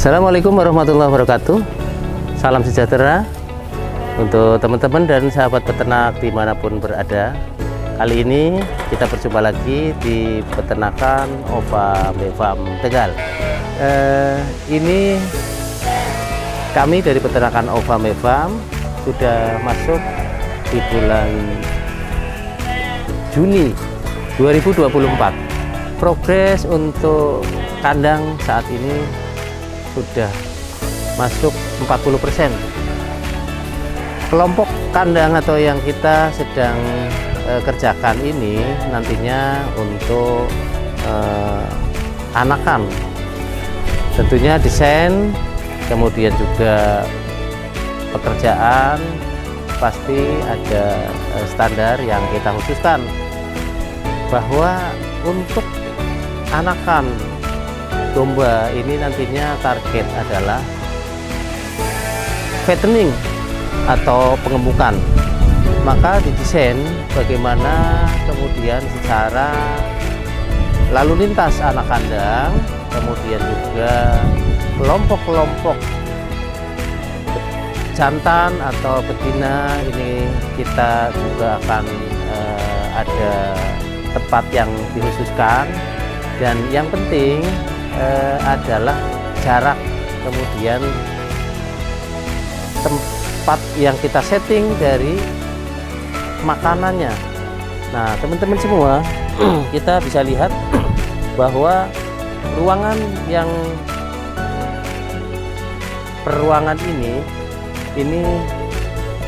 Assalamualaikum warahmatullahi wabarakatuh. Salam sejahtera untuk teman-teman dan sahabat peternak dimanapun berada. Kali ini kita berjumpa lagi di peternakan Ova Mefarm Tegal. Ini kami dari peternakan Ova Mefarm sudah masuk di bulan Juni 2024. Progres untuk kandang saat ini sudah masuk 40%. Kelompok kandang atau yang kita sedang kerjakan ini nantinya untuk anakan. Tentunya desain, kemudian juga pekerjaan pasti ada standar yang kita khususkan, bahwa untuk anakan domba ini nantinya target adalah fattening atau pengemukan. Maka didesain bagaimana kemudian secara lalu lintas anak kandang, kemudian juga kelompok-kelompok jantan atau betina ini kita juga akan ada tempat yang dikhususkan. Dan yang penting adalah jarak, kemudian tempat yang kita setting dari makanannya. Nah, teman-teman semua, kita bisa lihat bahwa peruangan ini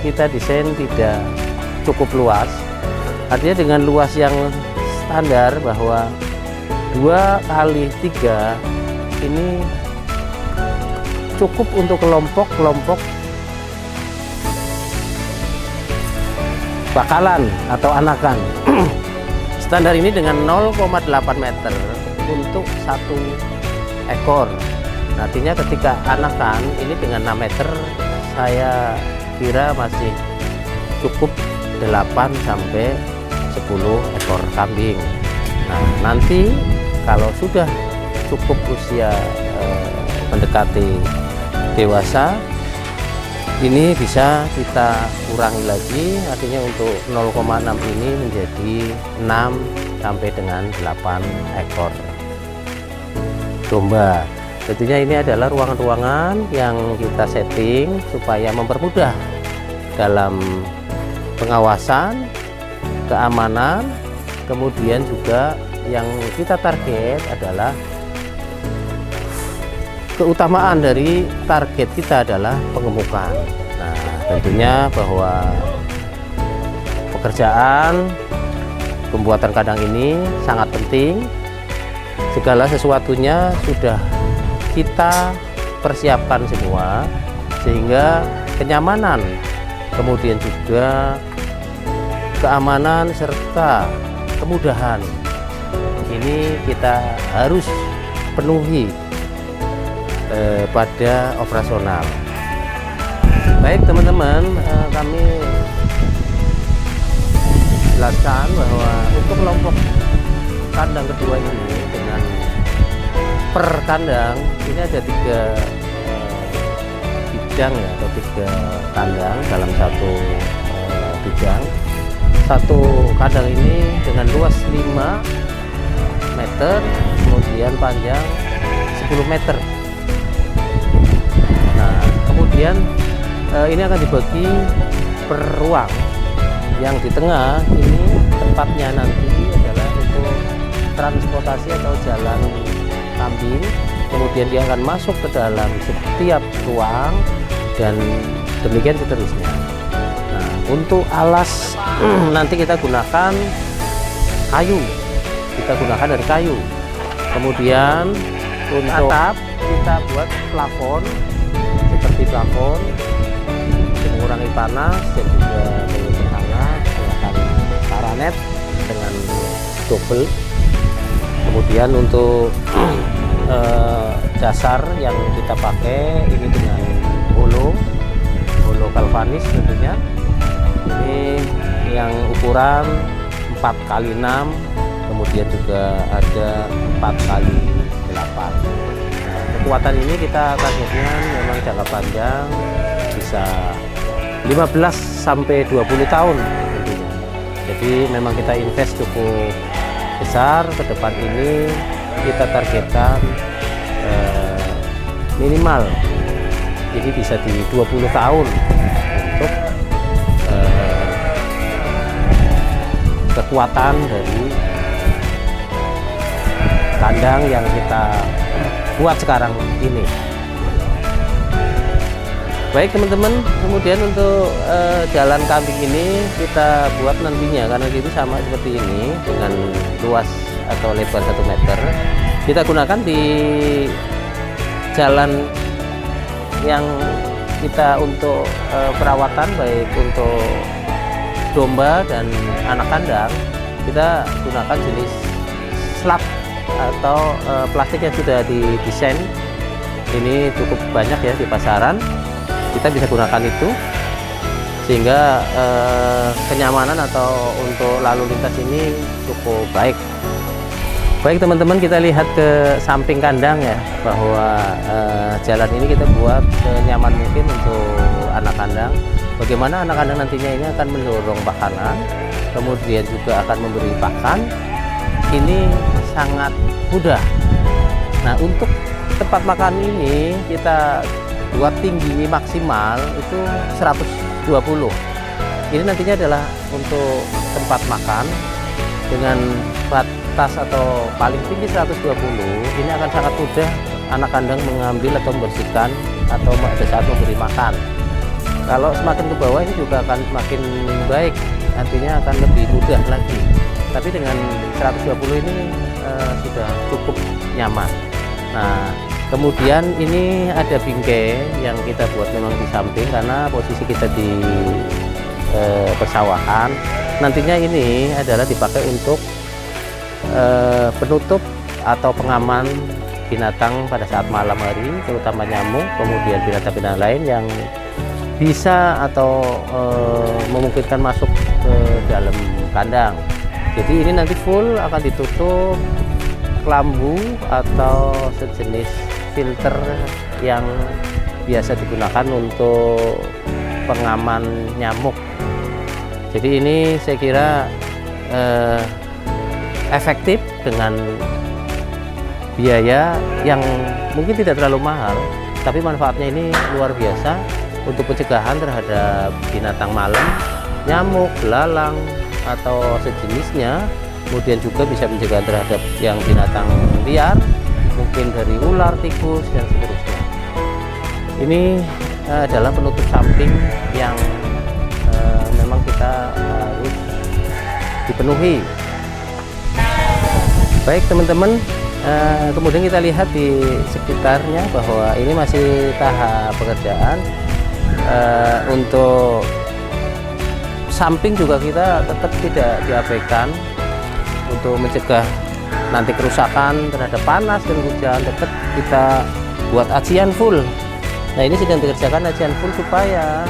kita desain tidak cukup luas. Artinya dengan luas yang standar bahwa 2x3 ini cukup untuk kelompok-kelompok bakalan atau anakan. Standar ini dengan 0,8 meter untuk satu ekor. Artinya ketika anakan ini dengan 6 meter, saya kira masih cukup 8 sampai 10 ekor kambing. Nah, nanti kalau sudah cukup usia mendekati dewasa, ini bisa kita kurangi lagi, artinya untuk 0,6 ini menjadi 6 sampai dengan 8 ekor domba. Tentunya ini adalah ruangan-ruangan yang kita setting supaya mempermudah dalam pengawasan, keamanan, kemudian juga yang kita target adalah keutamaan dari target kita adalah pengemukan. Nah, tentunya bahwa pekerjaan pembuatan kandang ini sangat penting. Segala sesuatunya sudah kita persiapkan semua sehingga kenyamanan, kemudian juga keamanan serta kemudahan ini kita harus penuhi pada operasional. Baik teman-teman, kami jelaskan bahwa untuk kelompok kandang kedua ini dengan per kandang ini ada 3 bidang ya, atau 3 kandang dalam satu bidang. Satu kandang ini dengan luas 5 meter, kemudian panjang 10 meter. Nah, kemudian ini akan dibagi per ruang. Yang di tengah ini tempatnya nanti adalah untuk transportasi atau jalan kambing, kemudian dia akan masuk ke dalam setiap ruang dan demikian seterusnya. Nah, untuk alas nanti kita gunakan kayu. Kita gunakan dari kayu. Kemudian untuk atap kita buat plafon seperti plafon untuk mengurangi panas dan juga mengurangkan hangat, menggunakan paranet dengan double. Kemudian untuk dasar yang kita pakai ini dengan holo galvanis tentunya. Ini yang ukuran 4x6, kemudian juga ada 4x8. Nah, perawatan ini kita targetnya memang jangka panjang, bisa 15 sampai 20 tahun tentunya. Jadi memang kita invest cukup besar ke depan ini. Kita targetkan minimal ini bisa di 20 tahun untuk kekuatan dari kandang yang kita buat sekarang ini. Baik teman-teman, kemudian untuk jalan kambing ini kita buat nantinya, karena itu sama seperti ini dengan luas atau lebar 1 meter. Kita gunakan di jalan yang kita untuk perawatan, baik untuk domba dan anak kandang. Kita gunakan jenis slab atau plastik yang sudah didesain. Ini cukup banyak ya di pasaran. Kita bisa gunakan itu sehingga kenyamanan atau untuk lalu lintas ini cukup baik. Baik teman-teman, kita lihat ke samping kandang ya, bahwa jalan ini kita buat senyaman mungkin untuk anak kandang. Bagaimana anak kandang nantinya ini akan mendorong makanan, kemudian juga akan memberi pakan. Ini sangat mudah. Nah, untuk tempat makan ini kita buat tinggi maksimal itu 120. Ini nantinya adalah untuk tempat makan dengan batas atau paling tinggi 120. Ini akan sangat mudah anak kandang mengambil atau membersihkan atau pada saat memberi makan. Kalau semakin ke bawah ini juga akan semakin baik, artinya akan lebih mudah lagi. Tapi dengan 120 ini sudah cukup nyaman. Nah, kemudian ini ada bingkai yang kita buat memang di samping, karena posisi kita di persawahan. Nantinya ini adalah dipakai untuk penutup atau pengaman binatang pada saat malam hari, terutama nyamuk, kemudian binatang-binatang lain yang bisa atau memungkinkan masuk ke dalam kandang. Jadi ini nanti full akan ditutup kelambu atau sejenis filter yang biasa digunakan untuk pengaman nyamuk. Jadi ini saya kira efektif dengan biaya yang mungkin tidak terlalu mahal, tapi manfaatnya ini luar biasa untuk pencegahan terhadap binatang malam, nyamuk, belalang atau sejenisnya. Kemudian juga bisa mencegah terhadap yang binatang liar, mungkin dari ular, tikus, dan seterusnya. Ini adalah penutup samping yang memang kita harus dipenuhi. Baik teman-teman, kemudian kita lihat di sekitarnya bahwa ini masih tahap pekerjaan. Untuk samping juga kita tetap tidak diabaikan untuk mencegah nanti kerusakan terhadap panas dan hujan. Tetap kita buat ajian full. Nah, ini sedang dikerjakan ajian full supaya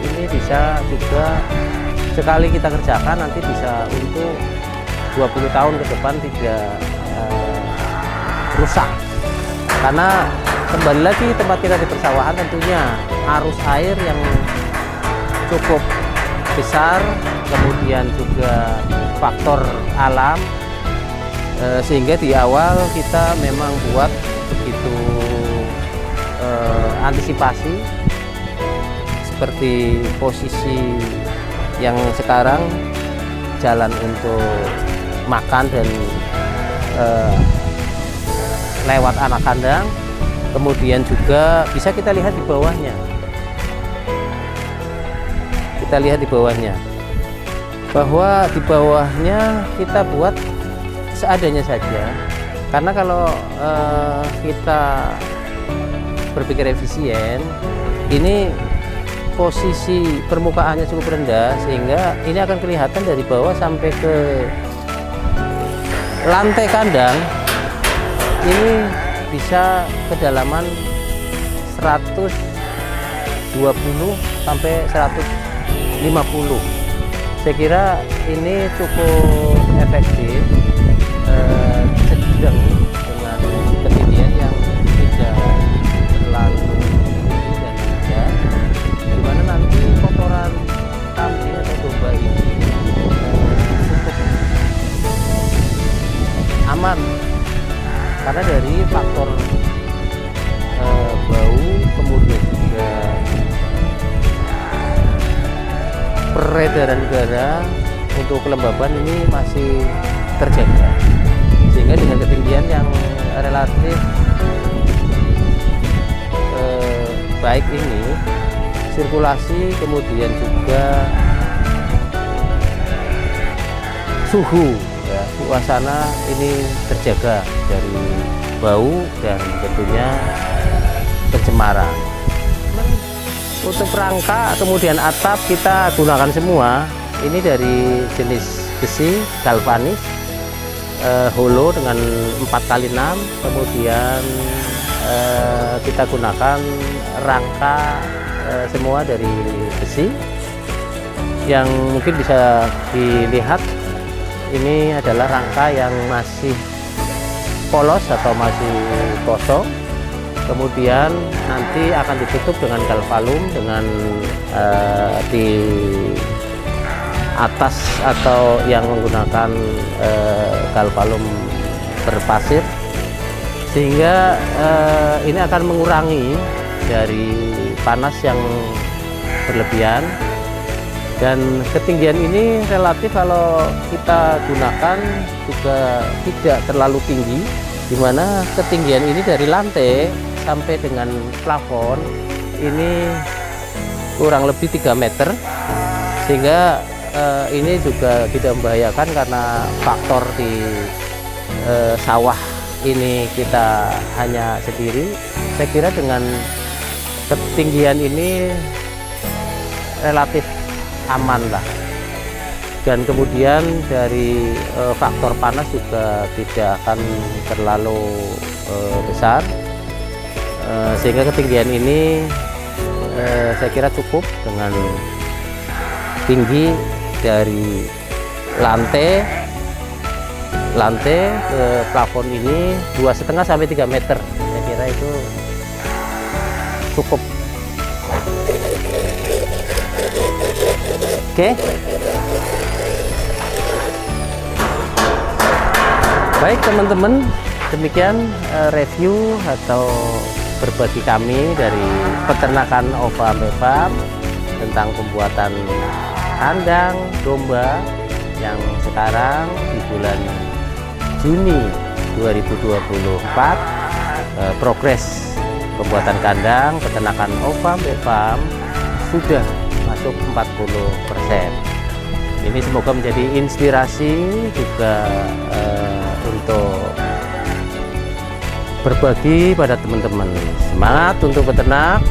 ini bisa juga sekali kita kerjakan nanti bisa untuk 20 tahun ke depan tidak rusak. Karena kembali lagi tempat kita di persawahan, tentunya arus air yang cukup besar, kemudian juga faktor alam, sehingga di awal kita memang buat begitu antisipasi seperti posisi yang sekarang jalan untuk makan dan lewat anak kandang. Kemudian juga bisa kita lihat di bawahnya. Kita lihat di bawahnya, bahwa di bawahnya kita buat seadanya saja. Karena kalau kita berpikir efisien, ini posisi permukaannya cukup rendah, sehingga ini akan kelihatan dari bawah sampai ke lantai kandang. Ini bisa kedalaman 120 sampai 150. Saya kira ini cukup efektif, sedang dengan ketinggian yang tidak udara untuk kelembaban ini masih terjaga, sehingga dengan ketinggian yang relatif baik ini, sirkulasi kemudian juga suhu ya, suasana ini terjaga dari bau dan tentunya pencemaran. Untuk rangka kemudian atap kita gunakan semua ini dari jenis besi galvanis holo dengan 4x6, kemudian kita gunakan rangka semua dari besi yang mungkin bisa dilihat ini adalah rangka yang masih polos atau masih kosong, kemudian nanti akan ditutup dengan galvalum dengan di atas atau yang menggunakan galvalum berpasir, sehingga ini akan mengurangi dari panas yang berlebihan. Dan ketinggian ini relatif kalau kita gunakan juga tidak terlalu tinggi, di mana ketinggian ini dari lantai sampai dengan plafon ini kurang lebih 3 meter, sehingga ini juga tidak membahayakan karena faktor di sawah ini kita hanya sendiri. Saya kira dengan ketinggian ini relatif aman lah, dan kemudian dari faktor panas juga tidak akan terlalu besar, sehingga ketinggian ini saya kira cukup dengan tinggi dari lantai ke plafon ini 2,5 sampai 3 meter. Saya kira itu cukup. Oke. Baik teman-teman, demikian review atau berbagi kami dari peternakan Ova Farm tentang pembuatan kandang domba yang sekarang di bulan Juni 2024. Progres pembuatan kandang peternakan Ova Farm sudah masuk 40%. Ini semoga menjadi inspirasi juga untuk berbagi pada teman-teman. Semangat untuk peternak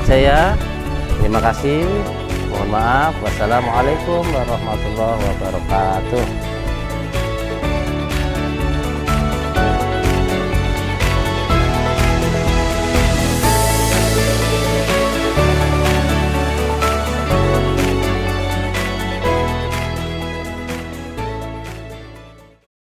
saya. Terima kasih. Mohon maaf. Wassalamualaikum warahmatullahi wabarakatuh.